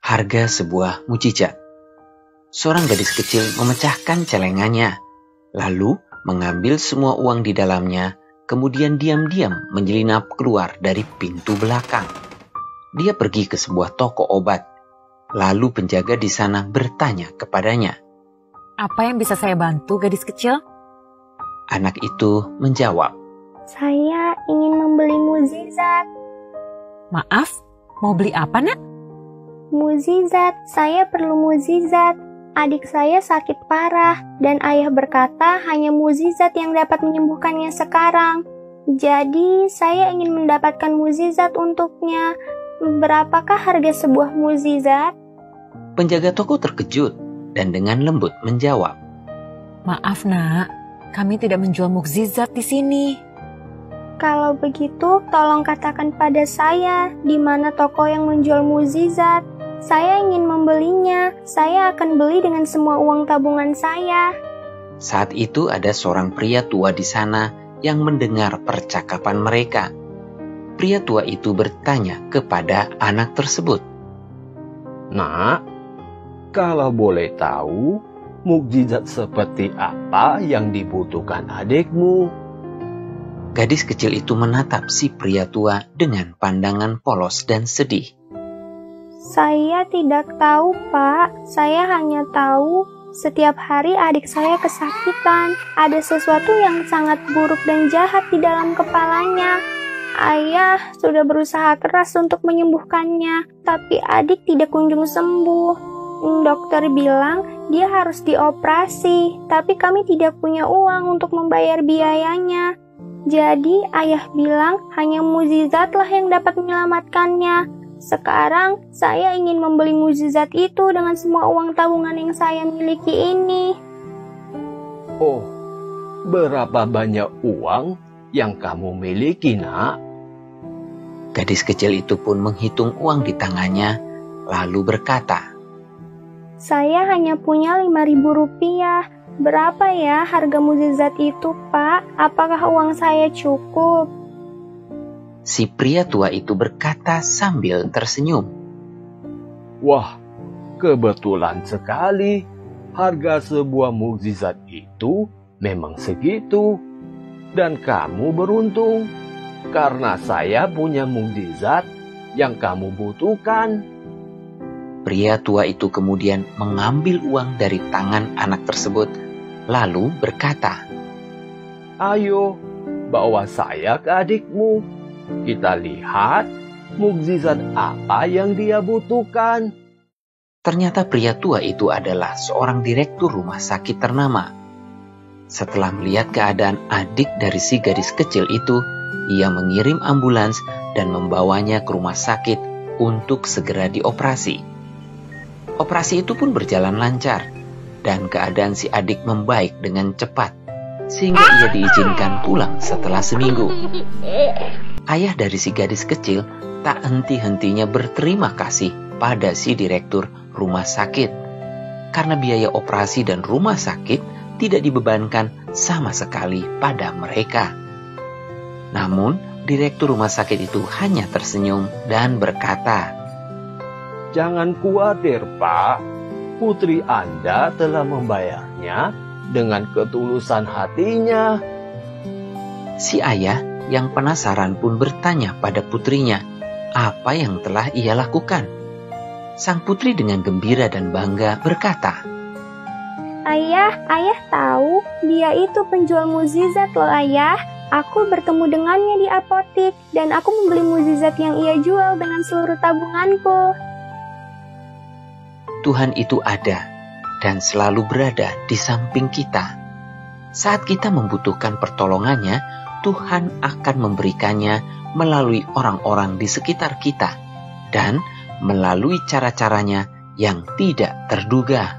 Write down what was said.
Harga sebuah mukjizat. Seorang gadis kecil memecahkan celengannya, lalu mengambil semua uang di dalamnya, kemudian diam-diam menyelinap keluar dari pintu belakang. Dia pergi ke sebuah toko obat, lalu penjaga di sana bertanya kepadanya, "Apa yang bisa saya bantu, gadis kecil?" Anak itu menjawab, "Saya ingin membeli mukjizat." "Maaf, mau beli apa, Nak?" "Mukjizat, saya perlu mukjizat. Adik saya sakit parah dan ayah berkata hanya mukjizat yang dapat menyembuhkannya sekarang. Jadi saya ingin mendapatkan mukjizat untuknya. Berapakah harga sebuah mukjizat?" Penjaga toko terkejut dan dengan lembut menjawab, "Maaf, Nak, kami tidak menjual mukjizat di sini." "Kalau begitu, tolong katakan pada saya di mana toko yang menjual mukjizat. Saya ingin membelinya. Saya akan beli dengan semua uang tabungan saya." Saat itu ada seorang pria tua di sana yang mendengar percakapan mereka. Pria tua itu bertanya kepada anak tersebut, "Nak, kalau boleh tahu, mukjizat seperti apa yang dibutuhkan adikmu?" Gadis kecil itu menatap si pria tua dengan pandangan polos dan sedih. "Saya tidak tahu, Pak. Saya hanya tahu setiap hari adik saya kesakitan. Ada sesuatu yang sangat buruk dan jahat di dalam kepalanya. Ayah sudah berusaha keras untuk menyembuhkannya, tapi adik tidak kunjung sembuh. Dokter bilang dia harus dioperasi, tapi kami tidak punya uang untuk membayar biayanya. Jadi ayah bilang hanya mukjizatlah yang dapat menyelamatkannya. Sekarang saya ingin membeli mukjizat itu dengan semua uang tabungan yang saya miliki ini." "Oh, berapa banyak uang yang kamu miliki, Nak?" Gadis kecil itu pun menghitung uang di tangannya, lalu berkata, "Saya hanya punya 5.000 rupiah. Berapa ya harga mukjizat itu, Pak? Apakah uang saya cukup?" Si pria tua itu berkata sambil tersenyum, "Wah, kebetulan sekali. Harga sebuah mukjizat itu memang segitu. Dan kamu beruntung, karena saya punya mukjizat yang kamu butuhkan." Pria tua itu kemudian mengambil uang dari tangan anak tersebut, lalu berkata, "Ayo, bawa saya ke adikmu. Kita lihat mukjizat apa yang dia butuhkan." Ternyata pria tua itu adalah seorang direktur rumah sakit ternama. Setelah melihat keadaan adik dari si gadis kecil itu, ia mengirim ambulans dan membawanya ke rumah sakit untuk segera dioperasi. Operasi itu pun berjalan lancar, dan keadaan si adik membaik dengan cepat, sehingga ia diizinkan pulang setelah seminggu. Ayah dari si gadis kecil tak henti-hentinya berterima kasih pada si direktur rumah sakit, karena biaya operasi dan rumah sakit tidak dibebankan sama sekali pada mereka. Namun, direktur rumah sakit itu hanya tersenyum dan berkata, "Jangan khawatir, Pak. Putri Anda telah membayarnya dengan ketulusan hatinya." Si ayah yang penasaran pun bertanya pada putrinya apa yang telah ia lakukan. Sang putri dengan gembira dan bangga berkata, Ayah tahu dia itu penjual mukjizat loh, Ayah. Aku bertemu dengannya di apotik dan aku membeli mukjizat yang ia jual dengan seluruh tabunganku." Tuhan itu ada dan selalu berada di samping kita. Saat kita membutuhkan pertolongannya, Tuhan akan memberikannya melalui orang-orang di sekitar kita dan melalui cara-caranya yang tidak terduga.